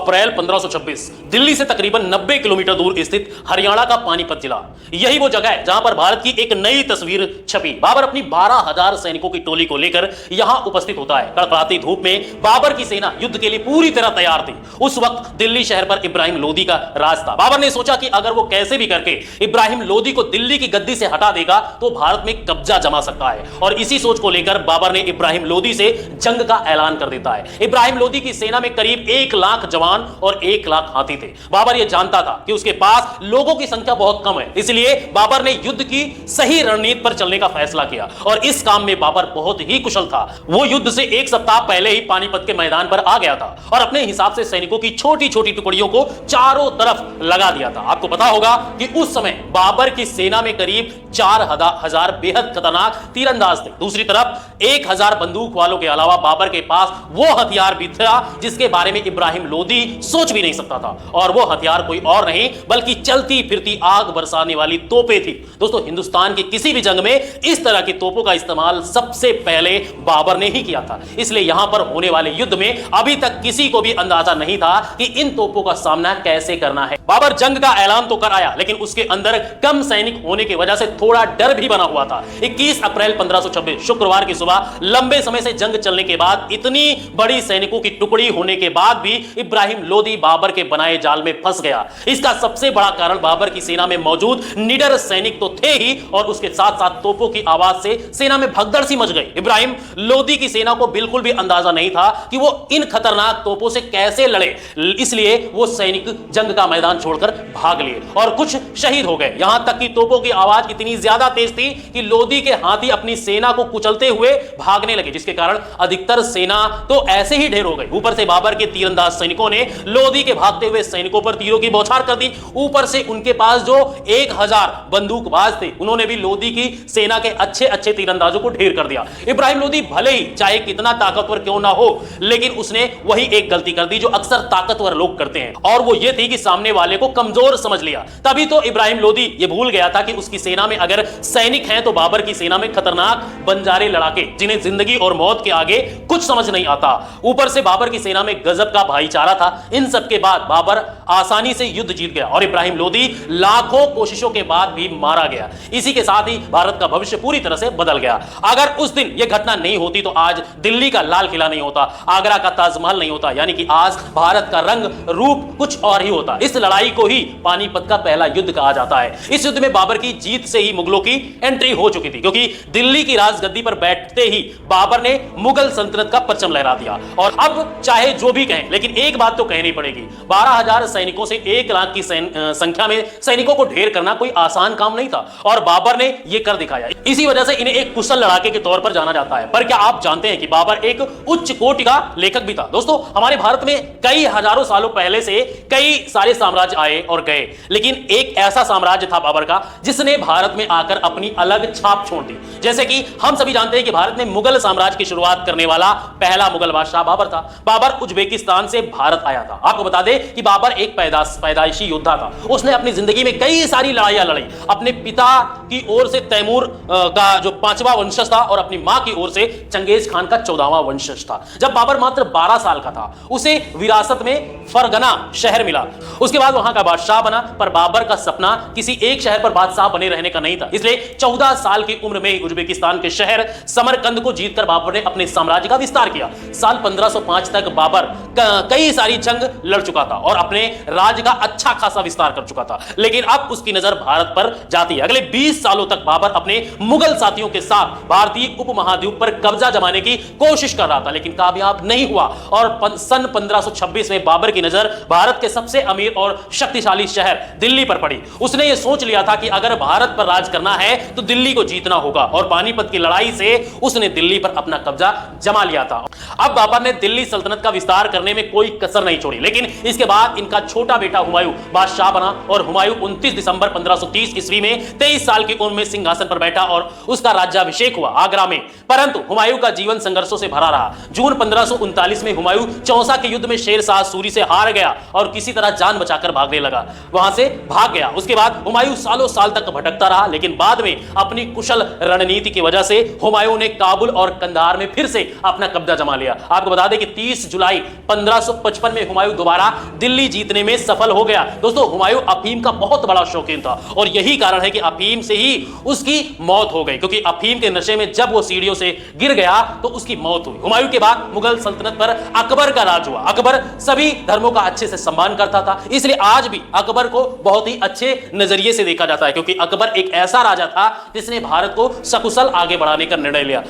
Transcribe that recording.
अप्रैल 1526 दिल्ली से तकरीबन 90 किलोमीटर दूर स्थित हरियाणा का पानीपत जिला, यही वो जगह है जहां पर भारत की एक नई तस्वीर छपी। बाबर अपनी 12,000 सैनिकों की टोली को लेकर यहां उपस्थित होता है। कड़कड़ाती धूप में बाबर की सेना युद्ध के लिए पूरी तरह तैयार थी। उस वक्त दिल्ली शहर पर इब्राहिम लोदी का राज था। बाबर ने सोचा कि अगर वो कैसे भी करके इब्राहिम लोदी को दिल्ली की गद्दी से हटा देगा तो भारत में कब्जा जमा सकता है, और इसी सोच को लेकर बाबर ने इब्राहिम लोदी से जंग का ऐलान कर देता है। इब्राहिम लोदी की सेना में करीब 1 लाख जवान और 1 लाख हाथी थे। बाबर यह जानता था कि उसके पास लोगों की संख्या बहुत कम है, इसलिए बाबर ने युद्ध की सही रणनीति पर चलने का फैसला किया, और इस काम में बाबर बहुत ही कुशल था। वो युद्ध से 1 सप्ताह पहले ही पानीपत के मैदान पर आ गया था और अपने हिसाब से सैनिकों की छोटी छोटी टुकड़ियों को चारों तरफ लगा दिया था। आपको पता होगा कि उस समय बाबर की सेना में करीब 4,000 बेहद खतरनाक तीरंदाज थे। दूसरी तरफ 1,000 बंदूक वालों के अलावा बाबर के पास वो हथियार भी था जिसके बारे में इब्राहिम लोदी सोच भी नहीं सकता था, और वो हथियार कोई और नहीं बल्कि चलती फिरती आग बरसाने वाली तोपें थी। दोस्तों, हिंदुस्तान की किसी भी जंग में इस तरह की तोपों का इस्तेमाल सबसे पहले बाबर ने ही किया था। इसलिए यहां पर होने वाले युद्ध में अभी तक किसी को भी अंदाजा नहीं था कि इन तोपों का सामना कैसे करना है। बाबर जंग का ऐलान तो कर आया, लेकिन उसके अंदर कम सैनिक होने की वजह से थोड़ा डर भी बना हुआ था। 21 अप्रैल 1526 शुक्रवार की सुबह लंबे समय से जंग चलने के बाद इतनी बड़ी सैनिकों की टुकड़ी होने के बाद भी इब्राहिम लोदी बाबर के बनाए जाल में फंस गया। इसका सबसे बड़ा कारण बाबर की सेना में मौजूद निडर सैनिक तो थे ही, और उसके साथ साथ तोपों की आवाज से सेना में भगदड़ सी मच गई। इब्राहिम लोदी की सेना को बिल्कुल भी अंदाजा नहीं था कि वो इन खतरनाक तोपों से कैसे लड़े, इसलिए वो सैनिक जंग का मैदान छोड़कर भाग लिए और कुछ शहीद हो गए। यहां तक कि तोपों की आवाज इतनी ज्यादा तेज थी कि लोदी के हाथी अपनी सेना को कुचलते हुए भागने लगे, जिसके कारण अधिकतर सेना तो ऐसे ही ढेर हो गई। ऊपर से बाबर के तीरंदाज सैनिकों ने लोदी के भागते हुए सैनिकों पर तीरों की बौछार कर दी। ऊपर से उनके पास जो 1,000 बंदूकबाज थे उन्होंने भी लोदी की सेना के अच्छे अच्छे तीरंदाजों को ढेर कर दिया। इब्राहिम लोदी भले ही चाहे कितना ताकतवर क्यों ना हो, लेकिन उसने वही एक गलती कर दी जो अक्सर ताकतवर लोग करते हैं, और वो ये थी कि सामने वाले को कमजोर समझ लिया। तभी तो इब्राहिम लोदी ये भूल गया था कि उसकी सेना में अगर सैनिक हैं तो बाबर की सेना में खतरनाक बंजारे लड़ाके, जिन्हें जिंदगी और मौत के आगे कुछ समझ नहीं आता। ऊपर से बाबर की सेना में गजब का भाईचारा था। इन सब के बाद बाबर आसानी से युद्ध जीत गया और इब्राहिम लोदी लाखों कोशिशों के बाद भी मारा गया। इसी के साथ ही भारत का भविष्य पूरी तरह से बदल गया। अगर उस दिन यह घटना नहीं होती तो आज दिल्ली का लाल किला नहीं होता, आगरा का ताजमहल नहीं होता, यानी कि आज भारत का रंग रूप कुछ और ही होता। इस लड़ाई को ही पानीपत का पहला युद्ध कहा जाता है। इस युद्ध में बाबर की जीत से ही मुगलों की एंट्री हो चुकी थी, क्योंकि दिल्ली की राजगद्दी पर बैठते ही बाबर ने मुगल सल्तनत का परचम लहरा दिया। और अब चाहे जो भी कहें, लेकिन एक बात तो कहनी पड़ेगी, 12,000 सैनिकों से 1 लाख की संख्या में सैनिकों को ढेर करना कोई आसान काम नहीं था, और बाबर ने यह कर दिखाया। इसी वजह से इन्हें एक कुशल लड़ाके के तौर पर जाना जाता है। पर क्या आप जानते हैं कि बाबर एक उच्च कोटि का लेखक भी था? दोस्तों, हमारे भारत में कई हजारों सालों पहले से कई सारे साम्राज्य आए और गए, लेकिन एक ऐसा साम्राज्य था बाबर का जिसने भारत में आकर अपनी अलग छाप छोड़ दी। जैसे कि हम सभी जानते हैं कि भारत में मुगल साम्राज्य की शुरुआत करने वाला पहला मुगल बादशाह बाबर था। बाबर उज्बेकिस्तान से भारत आया था। आपको बता दें कि बाबर एक पैदाइशी योद्धा था। उसने अपनी जिंदगी में कई सारी लड़ाइयां लड़ी। अपने पिता की ओर से तैमूर का जो 5वां वंशज था और अपनी मां की ओर से चंगेज खान का 14वां वंशज था। जब बाबर मात्र 12 साल का था, उसे विरासत में फरगना शहर मिला। उसके बाद वहां का बादशाह बना, पर बाबर का सपना किसी एक शहर पर बादशाह बने रहने का नहीं था। इसलिए 14 साल की उम्र में उज्बेकिस्तान के शहर समरकंद को जीतकर बाबर ने अपने साम्राज्य का विस्तार किया। साल 1505 तक बाबर कई सारी जंग लड़ चुका था और अपने राज्य का अच्छा खासा विस्तार कर चुका था, लेकिन अब उसकी नजर भारत पर जाती है। अगले 20 सालों तक बाबर अपने मुगल साथियों के साथ भारतीय उपमहाद्वीप पर कब्जा जमाने की कोशिश कर रहा था, लेकिन कामयाब नहीं हुआ। और सन 1526 में बाबर की नजर भारत के सबसे अमीर और शक्तिशाली शहर दिल्ली पर पड़ी। उसने यह सोच लिया था कि अगर भारत पर राज करना है तो दिल्ली को जीतना होगा, और पानीपत की लड़ाई से उसने दिल्ली पर अपना कब्जा जमा लिया था। अब बाबर ने दिल्ली सल्तनत का विस्तार करने में कोई कसर नहीं छोड़ी, लेकिन इसके बाद इनका छोटा बेटा हुमायूं बादशाह बना, और हुमायूं 29 दिसंबर 1530 ईस्वी में 23 साल की उम्र में सिंहासन पर बैठा और उसका राज्याभिषेक हुआ आगरा में। परंतु हुमायूं का जीवन संघर्षों से भरा रहा। जून 1539 में हुमायूं चौसा के युद्ध में शेर शाह सूरी से हार गया और किसी तरह जान बचाकर भागने लगा, वहां से भाग गया। उसके बाद हुमायूं सालों साल तक भटकता रहा, लेकिन बाद में अपनी कुशल रणनीति की वजह से हुमायूं ने काबुल और कंधार में फिर से अपना कब्जा जमा लिया। आपको बता दें कि 30 जुलाई 1555 में हुमायूं दोबारा दिल्ली जीतने में सफल हो गया। दोस्तों, हुमायूं अफीम का बहुत बड़ा शौकीन था और यही कारण है कि अफीम से ही उसकी मौत हो गई, क्योंकि अफीम के नशे में जब वो सीढ़ियों से गिर गया तो उसकी मौत हुई। हुमायूं के बाद मुगल सल्तनत पर अकबर का राज हुआ। अकबर सभी धर्मों का अच्छे से सम्मान करता था, इसलिए आज भी अकबर को बहुत ही अच्छे नजरिए से देखा जाता है, क्योंकि अकबर एक ऐसा राजा था जिसने भारत को सकुशल आगे बढ़ाने का निर्णय लिया।